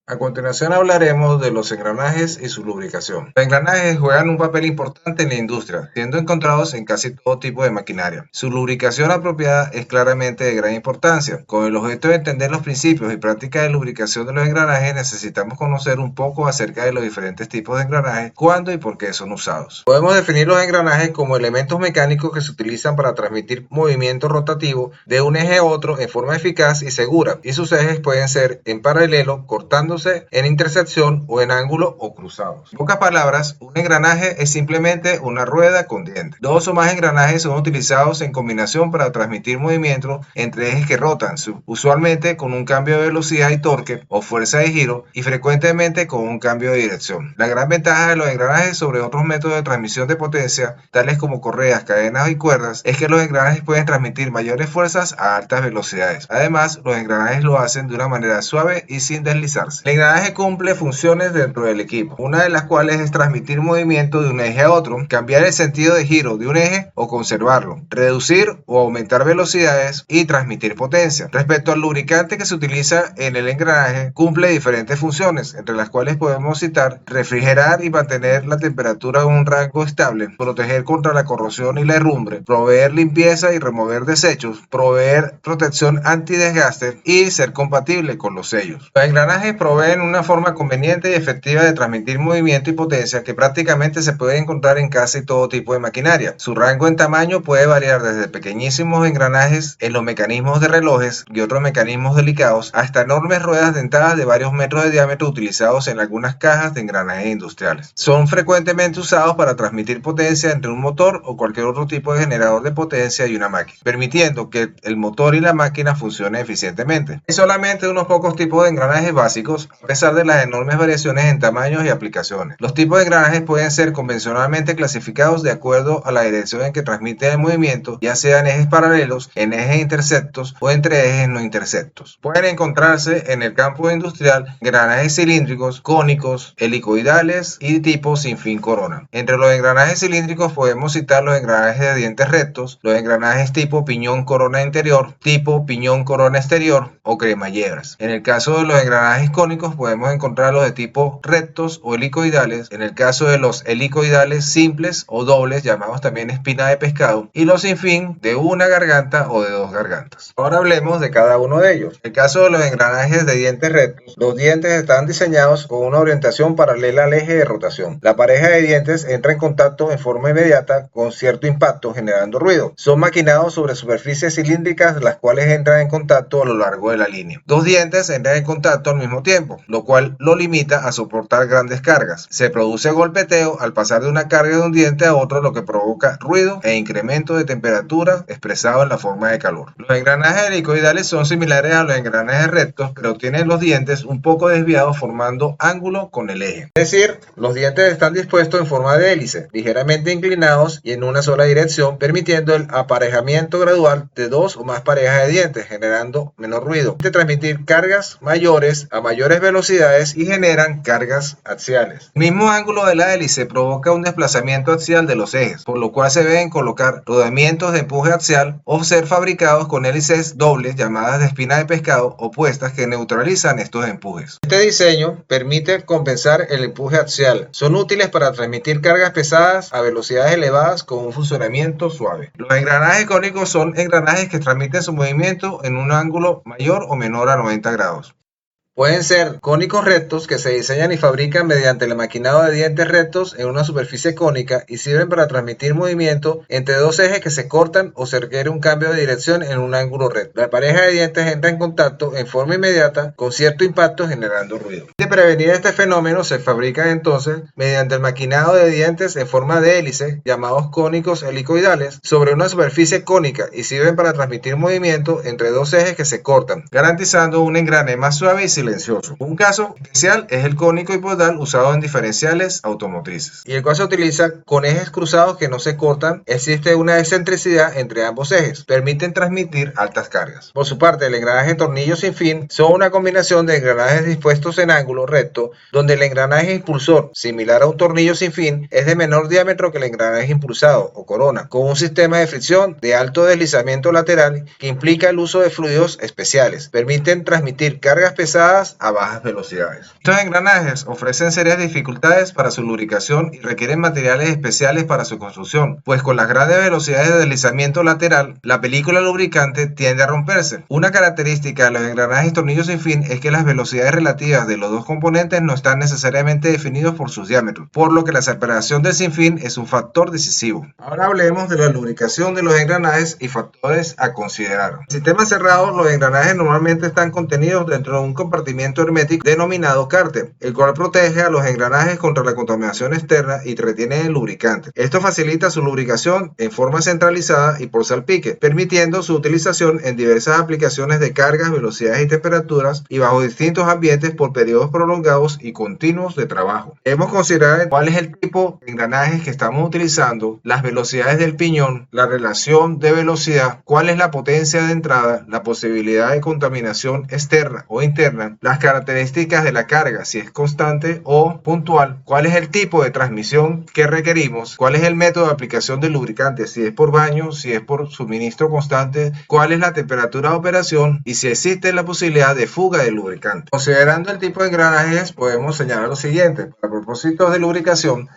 A continuación hablaremos de los engranajes y su lubricación. Los engranajes juegan un papel importante en la industria, siendo encontrados en casi todo tipo de maquinaria. Su lubricación apropiada es claramente de gran importancia. Con el objeto de entender los principios y prácticas de lubricación de los engranajes, necesitamos conocer un poco acerca de los diferentes tipos de engranajes, cuándo y por qué son usados. Podemos definir los engranajes como elementos mecánicos que se utilizan para transmitir movimiento rotativo de un eje a otro en forma eficaz y segura, y sus ejes pueden ser en paralelo, cortando en intersección o en ángulo o cruzados. En pocas palabras, un engranaje es simplemente una rueda con dientes. Dos o más engranajes son utilizados en combinación para transmitir movimiento entre ejes que rotan, usualmente con un cambio de velocidad y torque o fuerza de giro y frecuentemente con un cambio de dirección. La gran ventaja de los engranajes sobre otros métodos de transmisión de potencia, tales como correas, cadenas y cuerdas, es que los engranajes pueden transmitir mayores fuerzas a altas velocidades. Además, los engranajes lo hacen de una manera suave y sin deslizarse. El engranaje cumple funciones dentro del equipo, una de las cuales es transmitir movimiento de un eje a otro, cambiar el sentido de giro de un eje o conservarlo, reducir o aumentar velocidades y transmitir potencia. Respecto al lubricante que se utiliza en el engranaje, cumple diferentes funciones, entre las cuales podemos citar refrigerar y mantener la temperatura en un rango estable, proteger contra la corrosión y la herrumbre, proveer limpieza y remover desechos, proveer protección antidesgaste y ser compatible con los sellos. Los engranajes proveen una forma conveniente y efectiva de transmitir movimiento y potencia que prácticamente se puede encontrar en casi todo tipo de maquinaria. Su rango en tamaño puede variar desde pequeñísimos engranajes en los mecanismos de relojes y otros mecanismos delicados hasta enormes ruedas dentadas de varios metros de diámetro utilizados en algunas cajas de engranajes industriales. Son frecuentemente usados para transmitir potencia entre un motor o cualquier otro tipo de generador de potencia y una máquina, permitiendo que el motor y la máquina funcionen eficientemente. Hay solamente unos pocos tipos de engranajes básicos, a pesar de las enormes variaciones en tamaños y aplicaciones. Los tipos de engranajes pueden ser convencionalmente clasificados de acuerdo a la dirección en que transmite el movimiento, ya sea en ejes paralelos, en ejes intersectos o entre ejes no intersectos. Pueden encontrarse en el campo industrial engranajes cilíndricos, cónicos, helicoidales y tipo sin fin corona. Entre los engranajes cilíndricos podemos citar los engranajes de dientes rectos, los engranajes tipo piñón corona interior, tipo piñón corona exterior o cremalleras. En el caso de los engranajes cónicos podemos encontrarlos de tipo rectos o helicoidales, en el caso de los helicoidales simples o dobles, llamados también espina de pescado, y los sin fin de una garganta o de dos gargantas. Ahora hablemos de cada uno de ellos. En el caso de los engranajes de dientes rectos, los dientes están diseñados con una orientación paralela al eje de rotación. La pareja de dientes entra en contacto en forma inmediata con cierto impacto generando ruido. Son maquinados sobre superficies cilíndricas las cuales entran en contacto a lo largo de la línea. Dos dientes entran en contacto al mismo tiempo, lo cual lo limita a soportar grandes cargas. Se produce golpeteo al pasar de una carga de un diente a otro, lo que provoca ruido e incremento de temperatura expresado en la forma de calor. Los engranajes helicoidales son similares a los engranajes rectos, pero tienen los dientes un poco desviados formando ángulo con el eje. Es decir, los dientes están dispuestos en forma de hélice, ligeramente inclinados y en una sola dirección, permitiendo el aparejamiento gradual de dos o más parejas de dientes, generando menor ruido, de transmitir cargas mayores a mayores velocidades y generan cargas axiales. El mismo ángulo de la hélice provoca un desplazamiento axial de los ejes, por lo cual se deben colocar rodamientos de empuje axial o ser fabricados con hélices dobles llamadas de espina de pescado opuestas que neutralizan estos empujes. Este diseño permite compensar el empuje axial. Son útiles para transmitir cargas pesadas a velocidades elevadas con un funcionamiento suave. Los engranajes cónicos son engranajes que transmiten su movimiento en un ángulo mayor o menor a 90 grados. Pueden ser cónicos rectos que se diseñan y fabrican mediante el maquinado de dientes rectos en una superficie cónica y sirven para transmitir movimiento entre dos ejes que se cortan o se requiere un cambio de dirección en un ángulo recto. La pareja de dientes entra en contacto en forma inmediata con cierto impacto generando ruido. De prevenir este fenómeno se fabrican entonces mediante el maquinado de dientes en forma de hélice llamados cónicos helicoidales sobre una superficie cónica y sirven para transmitir movimiento entre dos ejes que se cortan, garantizando un engrane más suave y silencioso. Un caso especial es el cónico hipodal usado en diferenciales automotrices. Y el cual se utiliza con ejes cruzados que no se cortan. Existe una excentricidad entre ambos ejes. Permiten transmitir altas cargas. Por su parte, el engranaje tornillo sin fin son una combinación de engranajes dispuestos en ángulo recto, donde el engranaje impulsor, similar a un tornillo sin fin, es de menor diámetro que el engranaje impulsado o corona, con un sistema de fricción de alto deslizamiento lateral que implica el uso de fluidos especiales. Permiten transmitir cargas pesadas utilizadas a bajas velocidades. Estos engranajes ofrecen serias dificultades para su lubricación y requieren materiales especiales para su construcción, pues con las grandes velocidades de deslizamiento lateral, la película lubricante tiende a romperse. Una característica de los engranajes tornillos sin fin es que las velocidades relativas de los dos componentes no están necesariamente definidos por sus diámetros, por lo que la separación del sinfín es un factor decisivo. Ahora hablemos de la lubricación de los engranajes y factores a considerar. En sistemas cerrados, los engranajes normalmente están contenidos dentro de un compartimento hermético denominado cárter, el cual protege a los engranajes contra la contaminación externa y retiene el lubricante. Esto facilita su lubricación en forma centralizada y por salpique, permitiendo su utilización en diversas aplicaciones de cargas, velocidades y temperaturas y bajo distintos ambientes por periodos prolongados y continuos de trabajo. Debemos considerar cuál es el tipo de engranajes que estamos utilizando, las velocidades del piñón, la relación de velocidad, cuál es la potencia de entrada, la posibilidad de contaminación externa o interna, las características de la carga, si es constante o puntual, cuál es el tipo de transmisión que requerimos, cuál es el método de aplicación del lubricante, si es por baño, si es por suministro constante, cuál es la temperatura de operación y si existe la posibilidad de fuga de lubricante. Considerando el tipo de engranajes, podemos señalar lo siguiente. Para propósitos de lubricación,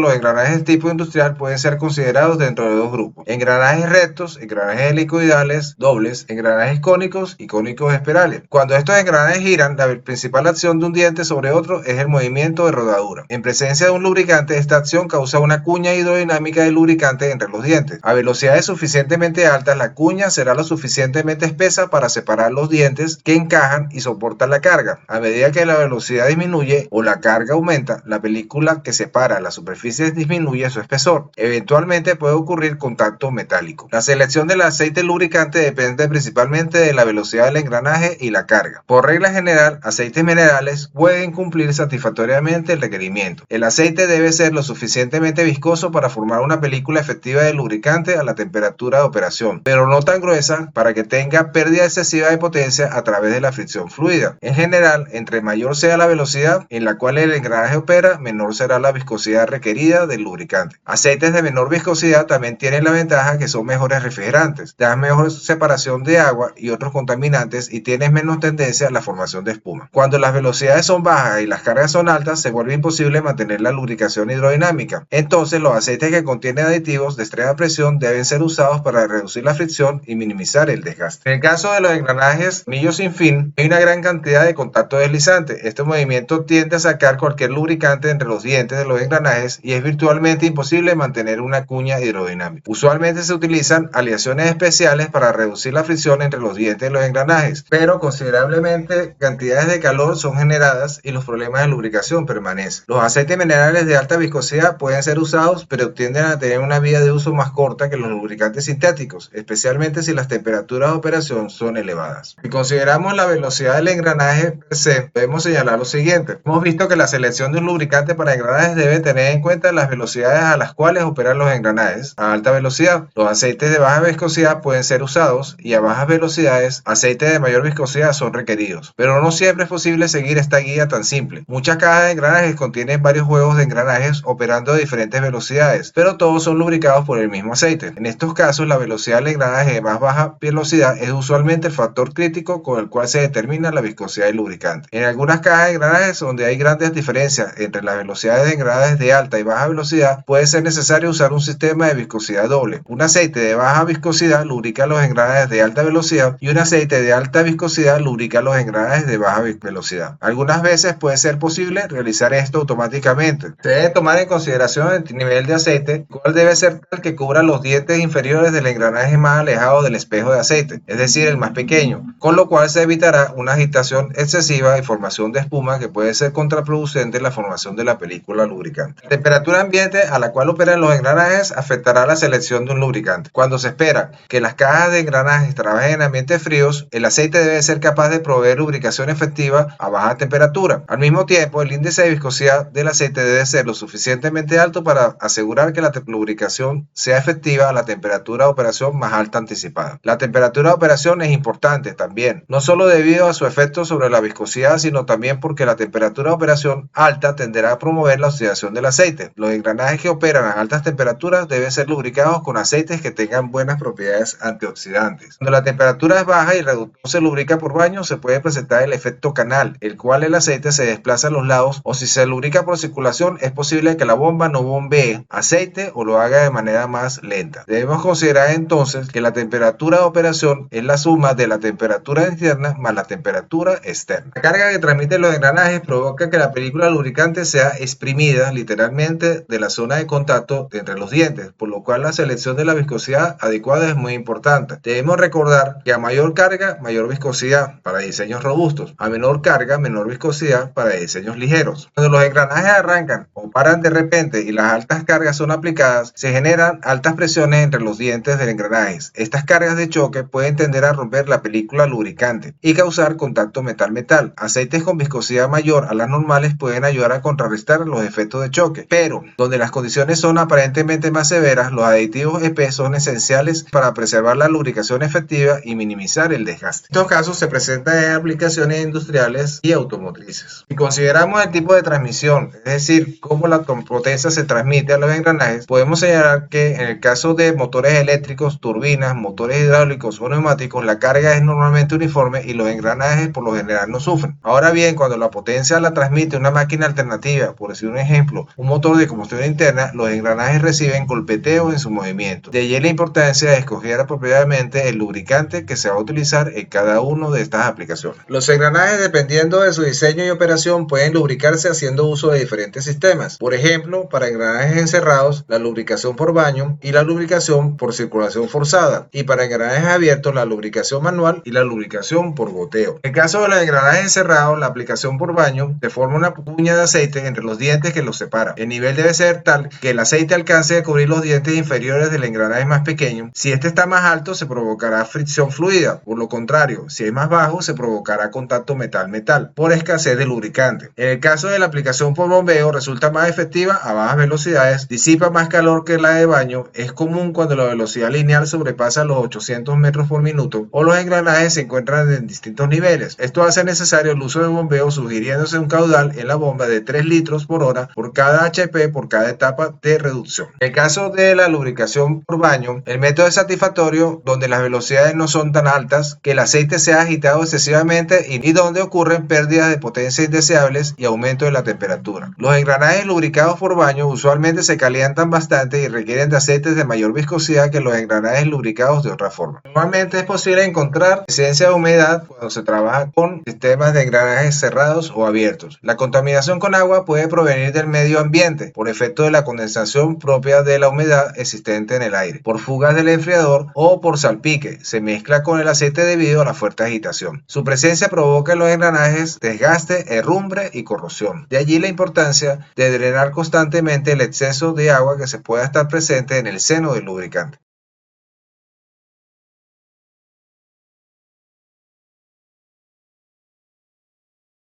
los engranajes tipo industrial pueden ser considerados dentro de dos grupos: engranajes rectos, engranajes helicoidales dobles, engranajes cónicos y cónicos espirales. Cuando estos engranajes giran, la principal acción de un diente sobre otro es el movimiento de rodadura. En presencia de un lubricante, esta acción causa una cuña hidrodinámica de lubricante entre los dientes. A velocidades suficientemente altas, la cuña será lo suficientemente espesa para separar los dientes que encajan y soportan la carga. A medida que la velocidad disminuye o la carga aumenta, la película que separa las superficies disminuye su espesor. Eventualmente puede ocurrir contacto metálico. La selección del aceite lubricante depende principalmente de la velocidad del engranaje y la carga. Por regla general, aceites minerales pueden cumplir satisfactoriamente el requerimiento. El aceite debe ser lo suficientemente viscoso para formar una película efectiva de lubricante a la temperatura de operación, pero no tan gruesa para que tenga pérdida excesiva de potencia a través de la fricción fluida. En general, entre mayor sea la velocidad en la cual el engranaje opera, menor será la viscosidad requerida del lubricante. Aceites de menor viscosidad también tienen la ventaja que son mejores refrigerantes, dan mejor separación de agua y otros contaminantes y tienen menos tendencia a la formación de espuma. Cuando las velocidades son bajas y las cargas son altas, se vuelve imposible mantener la lubricación hidrodinámica. Entonces, los aceites que contienen aditivos de extrema presión deben ser usados para reducir la fricción y minimizar el desgaste. En el caso de los engranajes tornillos sin fin, hay una gran cantidad de contacto deslizante. Este movimiento tiende a sacar cualquier lubricante entre los dientes de los engranajes y es virtualmente imposible mantener una cuña hidrodinámica. Usualmente se utilizan aleaciones especiales para reducir la fricción entre los dientes de los engranajes, pero considerablemente cantidades de calor son generadas y los problemas de lubricación permanecen. Los aceites minerales de alta viscosidad pueden ser usados, pero tienden a tener una vida de uso más corta que los lubricantes sintéticos, especialmente si las temperaturas de operación son elevadas. Si consideramos la velocidad del engranaje per se, podemos señalar lo siguiente. Hemos visto que la selección de un lubricante para engranajes debe tener en cuenta las velocidades a las cuales operan los engranajes a alta velocidad. Los aceites de baja viscosidad pueden ser usados y a bajas velocidades, aceites de mayor viscosidad son requeridos. Pero no siempre es posible seguir esta guía tan simple. Muchas cajas de engranajes contienen varios juegos de engranajes operando a diferentes velocidades, pero todos son lubricados por el mismo aceite. En estos casos, la velocidad del engranaje de más baja velocidad es usualmente el factor crítico con el cual se determina la viscosidad del lubricante. En algunas cajas de engranajes donde hay grandes diferencias entre las velocidades de engranajes de alta y baja velocidad, puede ser necesario usar un sistema de viscosidad doble. Un aceite de baja viscosidad lubrica los engranajes de alta velocidad y un aceite de alta viscosidad lubrica los engranajes de baja velocidad. Algunas veces puede ser posible realizar esto automáticamente. Se debe tomar en consideración el nivel de aceite, el cual debe ser tal que cubra los dientes inferiores del engranaje más alejado del espejo de aceite, es decir, el más pequeño, con lo cual se evitará una agitación excesiva y formación de espuma que puede ser contraproducente en la formación de la película lubricante. La temperatura ambiente a la cual operan los engranajes afectará la selección de un lubricante. Cuando se espera que las cajas de engranajes trabajen en ambientes fríos, el aceite debe ser capaz de proveer lubricación efectiva a baja temperatura. Al mismo tiempo, el índice de viscosidad del aceite debe ser lo suficientemente alto para asegurar que la lubricación sea efectiva a la temperatura de operación más alta anticipada. La temperatura de operación es importante también, no solo debido a su efecto sobre la viscosidad, sino también porque la temperatura de operación alta tenderá a promover la oxidación del aceite. Los engranajes que operan a altas temperaturas deben ser lubricados con aceites que tengan buenas propiedades antioxidantes. Cuando la temperatura es baja y el reductor se lubrica por baño, baño se puede presentar el efecto canal, el cual el aceite se desplaza a los lados, o si se lubrica por circulación es posible que la bomba no bombee aceite o lo haga de manera más lenta. Debemos considerar entonces que la temperatura de operación es la suma de la temperatura interna más la temperatura externa. La carga que transmiten los engranajes provoca que la película lubricante sea exprimida literalmente de la zona de contacto entre los dientes, por lo cual la selección de la viscosidad adecuada es muy importante. Debemos recordar que a mayor carga, mayor viscosidad para diseños robustos, a menor carga, menor viscosidad para diseños ligeros. Cuando los engranajes arrancan o paran de repente y las altas cargas son aplicadas, se generan altas presiones entre los dientes del engranaje. Estas cargas de choque pueden tender a romper la película lubricante y causar contacto metal-metal. Aceites con viscosidad mayor a las normales pueden ayudar a contrarrestar los efectos de choque, pero donde las condiciones son aparentemente más severas, los aditivos EP son esenciales para preservar la lubricación efectiva y minimizar el desgaste. Estos casos se presentan en aplicaciones industriales y automotrices. Si consideramos el tipo de transmisión, es decir, cómo la potencia se transmite a los engranajes, podemos señalar que en el caso de motores eléctricos, turbinas, motores hidráulicos o neumáticos, la carga es normalmente uniforme y los engranajes por lo general no sufren. Ahora bien, cuando la potencia la transmite una máquina alternativa, por decir un ejemplo, un motor de combustión interna, los engranajes reciben golpeteo en su movimiento. De allí la importancia de escoger apropiadamente el lubricante que se va a utilizar en cada una de estas aplicaciones. Los engranajes, dependiendo de su diseño y operación, pueden lubricarse haciendo uso de diferentes sistemas. Por ejemplo, para engranajes encerrados, la lubricación por baño y la lubricación por circulación forzada. Y para engranajes abiertos, la lubricación manual y la lubricación por goteo. En el caso de los engranajes encerrados, la aplicación por baño se forma una cuña de aceite entre los dientes que los separa. El nivel debe ser tal que el aceite alcance a cubrir los dientes inferiores del engranaje más pequeño. Si este está más alto, se provocará fricción fluida. Por lo contrario, si es más bajo, se provocará contacto metal-metal por escasez de lubricante. En el caso de la aplicación por bombeo, resulta más efectiva a bajas velocidades, disipa más calor que la de baño, es común cuando la velocidad lineal sobrepasa los 800 metros por minuto o los engranajes se encuentran en distintos niveles. Esto hace necesario el uso de bombeo, sugiriéndose un caudal en la bomba de 3 litros por hora por cada HP por cada etapa de reducción. En el caso de la lubricación por baño, el método es satisfactorio donde las velocidades no son tan altas, que el aceite sea agitado excesivamente y donde ocurren pérdidas de potencia indeseables y aumento de la temperatura. Los engranajes lubricados por baño usualmente se calientan bastante y requieren de aceites de mayor viscosidad que los engranajes lubricados de otra forma. Normalmente es posible encontrar presencia de humedad cuando se trabaja con sistemas de engranajes cerrados o abiertos. La contaminación con agua puede provenir del medio ambiente por efecto de la condensación propia de la humedad existente en el aire, por fugas del enfriador o por salpique. Se mezcla con el aceite debido a la fuerte agitación. Su presencia provoca en los engranajes desgaste, herrumbre y corrosión. De allí la importancia de drenar constantemente el exceso de agua que se pueda estar presente en el seno del lubricante.